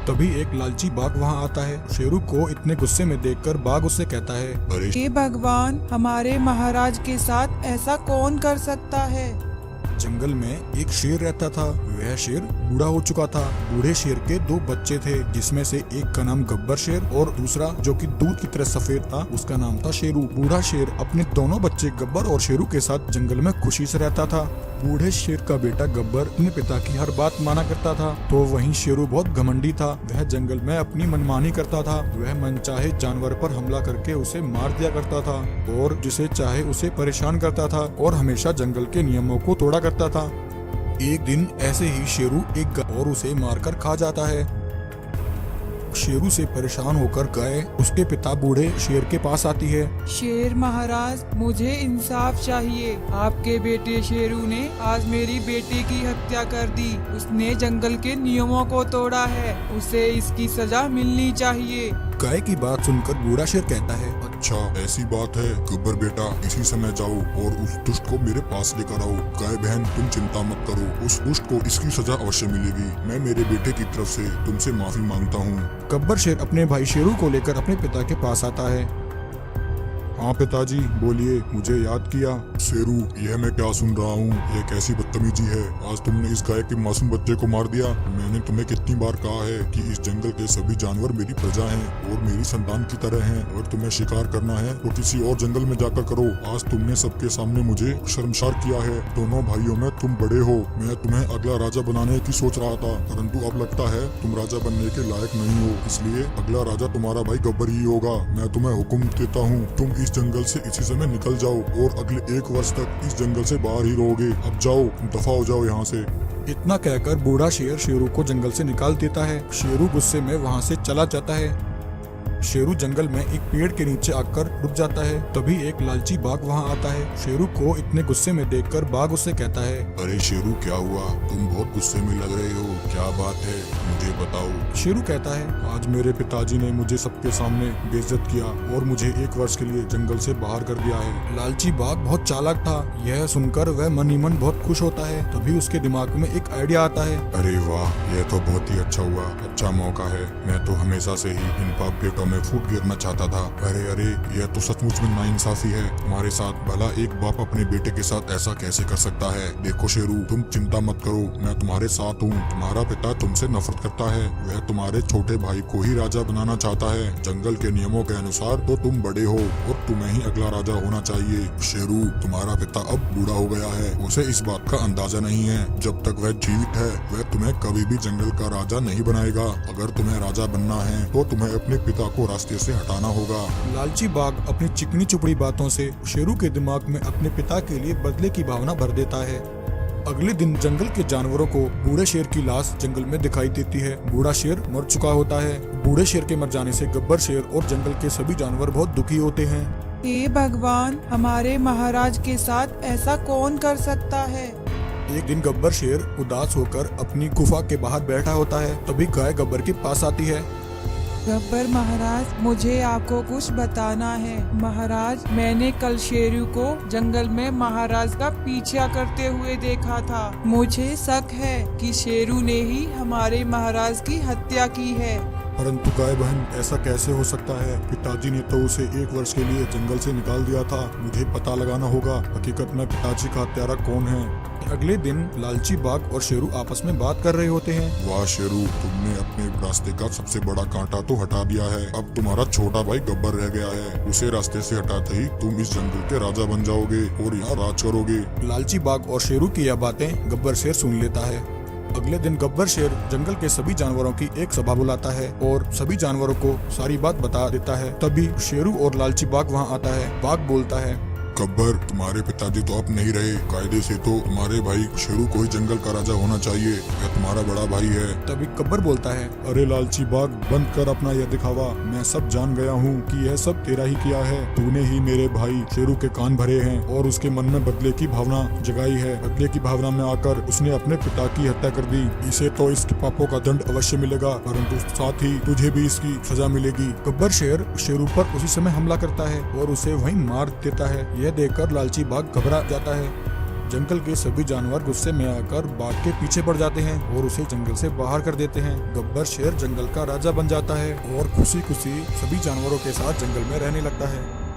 तभी एक लालची बाघ वहाँ आता है। शेरू को इतने गुस्से में देखकर बाघ उससे कहता है, अरे हे भगवान, हमारे महाराज के साथ ऐसा कौन कर सकता है। जंगल में एक शेर रहता था। वह शेर बूढ़ा हो चुका था। बूढ़े शेर के दो बच्चे थे, जिसमें से एक का नाम गब्बर शेर और दूसरा जो कि दूध की तरह सफेद था उसका नाम था शेरू। बूढ़ा शेर अपने दोनों बच्चे गब्बर और शेरू के साथ जंगल में खुशी से रहता था। बूढ़े शेर का बेटा गब्बर अपने पिता की हर बात माना करता था, तो वहीं शेरू बहुत घमंडी था। वह जंगल में अपनी मनमानी करता था। वह मनचाहे जानवर पर हमला करके उसे मार दिया करता था और जिसे चाहे उसे परेशान करता था और हमेशा जंगल के नियमों को तोड़ा करता था। एक दिन ऐसे ही शेरू एक गाय और उसे मारकर खा जाता है। शेरू से परेशान होकर गाय उसके पिता बूढ़े शेर के पास आती है। शेर महाराज, मुझे इंसाफ चाहिए। आपके बेटे शेरू ने आज मेरी बेटी की हत्या कर दी। उसने जंगल के नियमों को तोड़ा है। उसे इसकी सजा मिलनी चाहिए। गाय की बात सुनकर बूढ़ा शेर कहता है, अच्छा ऐसी बात है गब्बर बेटा, इसी समय जाओ और उस दुष्ट को मेरे पास लेकर आओ। गाय बहन तुम चिंता मत करो, उस दुष्ट को इसकी सजा अवश्य मिलेगी। मैं मेरे बेटे की तरफ से तुमसे माफी मांगता हूँ। गब्बर शेर अपने भाई शेरू को लेकर अपने पिता के पास आता है। हाँ पिताजी बोलिए, मुझे याद किया। शेरू, यह मैं क्या सुन रहा हूँ? यह कैसी बदतमीजी है? आज तुमने इस गाय के मासूम बच्चे को मार दिया। मैंने तुम्हें कितनी बार कहा है कि इस जंगल के सभी जानवर मेरी प्रजा हैं और मेरी संतान की तरह हैं। अगर तुम्हें शिकार करना है तो किसी और जंगल में जाकर करो। आज तुमने सबके सामने मुझे शर्मसार किया है। दोनों भाइयों में तुम बड़े हो। मैं तुम्हें अगला राजा बनाने की सोच रहा था, परंतु अब लगता है तुम राजा बनने के लायक नहीं हो। इसलिए अगला राजा तुम्हारा भाई गब्बर ही होगा। मैं तुम्हें हुक्म देता हूँ, तुम इस जंगल से इसी समय निकल जाओ और अगले 1 वर्ष तक इस जंगल से बाहर ही रहोगे। अब जाओ, दफा हो जाओ यहाँ से। इतना कहकर बूढ़ा शेर शेरू को जंगल से निकाल देता है। शेरू गुस्से में वहाँ से चला जाता है। शेरू जंगल में एक पेड़ के नीचे आकर रुक जाता है। तभी एक लालची बाघ वहाँ आता है। शेरू को इतने गुस्से में देखकर बाघ उससे कहता है, अरे शेरू, क्या हुआ? तुम बहुत गुस्से में लग रहे हो, क्या बात है? मुझे बताओ। शेरू कहता है, आज मेरे पिताजी ने मुझे सबके सामने बेइज्जत किया और मुझे 1 वर्ष के लिए जंगल से बाहर कर दिया है। लालची बाघ बहुत चालाक था। यह सुनकर वह मन ही मन बहुत खुश होता है। तभी उसके दिमाग में एक आइडिया आता है। अरे वाह, यह तो बहुत ही अच्छा हुआ। अच्छा मौका है। मैं तो हमेशा से ही इन पाप पेटों में फूट गिरना चाहता था। अरे अरे, यह तो सचमुच में नाइंसाफी है तुम्हारे साथ। भला एक बाप अपने बेटे के साथ ऐसा कैसे कर सकता है? देखो शेरू, तुम चिंता मत करो, मैं तुम्हारे साथ हूँ। तुम्हारा पिता तुमसे नफरत करता है। वह तुम्हारे छोटे भाई को ही राजा बनाना चाहता है। जंगल के नियमों के अनुसार तो तुम बड़े हो और तुम्हें ही अगला राजा होना चाहिए। शेरू, तुम्हारा पिता अब बूढ़ा हो गया है। उसे इस बात का अंदाजा नहीं है। जब तक वह जीवित है वह तुम्हें कभी भी जंगल का राजा नहीं बनाएगा। अगर तुम्हें राजा बनना है तो तुम्हें अपने पिता को रास्ते से हटाना होगा। लालची बाघ अपनी चिकनी चुपड़ी बातों से शेरू के दिमाग में अपने पिता के लिए बदले की भावना भर देता है। अगले दिन जंगल के जानवरों को बूढ़े शेर की लाश जंगल में दिखाई देती है। बूढ़ा शेर मर चुका होता है। बूढ़े शेर के मर जाने से गब्बर शेर और जंगल के सभी जानवर बहुत दुखी होते हैं। हे भगवान, हमारे महाराज के साथ ऐसा कौन कर सकता है। एक दिन गब्बर शेर उदास होकर अपनी गुफा के बाहर बैठा होता है। तभी गाय गब्बर के पास आती है। गब्बर महाराज, मुझे आपको कुछ बताना है। महाराज, मैंने कल शेरू को जंगल में महाराज का पीछा करते हुए देखा था। मुझे शक है कि शेरू ने ही हमारे महाराज की हत्या की है। परंतु गाय बहन, ऐसा कैसे हो सकता है? पिताजी ने तो उसे 1 वर्ष के लिए जंगल से निकाल दिया था। मुझे पता लगाना होगा हकीकत में पिताजी का हत्यारा कौन है। अगले दिन लालची बाघ और शेरू आपस में बात कर रहे होते हैं। वाह शेरू, तुमने अपने रास्ते का सबसे बड़ा कांटा तो हटा दिया है। अब तुम्हारा छोटा भाई गब्बर रह गया है। उसे रास्ते से हटाते ही तुम इस जंगल के राजा बन जाओगे और यहाँ राज करोगे। लालची बाघ और शेरू की यह बातें गब्बर शेर सुन लेता है। अगले दिन गब्बर शेर जंगल के सभी जानवरों की एक सभा बुलाता है और सभी जानवरों को सारी बात बता देता है। तभी शेरू और लालची बाघ वहाँ आता है। बाघ बोलता है, गब्बर, तुम्हारे पिताजी तो अब नहीं रहे। कायदे से तो तुम्हारे भाई शेरू को ही जंगल का राजा होना चाहिए। वह तुम्हारा बड़ा भाई है। तभी गब्बर बोलता है, अरे लालची बाघ, बंद कर अपना यह दिखावा। मैं सब जान गया हूँ कि यह सब तेरा ही किया है। तूने ही मेरे भाई शेरू के कान भरे हैं और उसके मन में बदले की भावना जगाई है। बदले की भावना में आकर उसने अपने पिता की हत्या कर दी। इसे तो इसके पापों का दंड अवश्य मिलेगा, परंतु साथ ही तुझे भी इसकी सजा मिलेगी। गब्बर शेर शेरू पर उसी समय हमला करता है और उसे वहीं मार देता है। यह देखकर लालची बाघ घबरा जाता है। जंगल के सभी जानवर गुस्से में आकर बाघ के पीछे पड़ जाते हैं और उसे जंगल से बाहर कर देते हैं। गब्बर शेर जंगल का राजा बन जाता है और खुशी खुशी सभी जानवरों के साथ जंगल में रहने लगता है।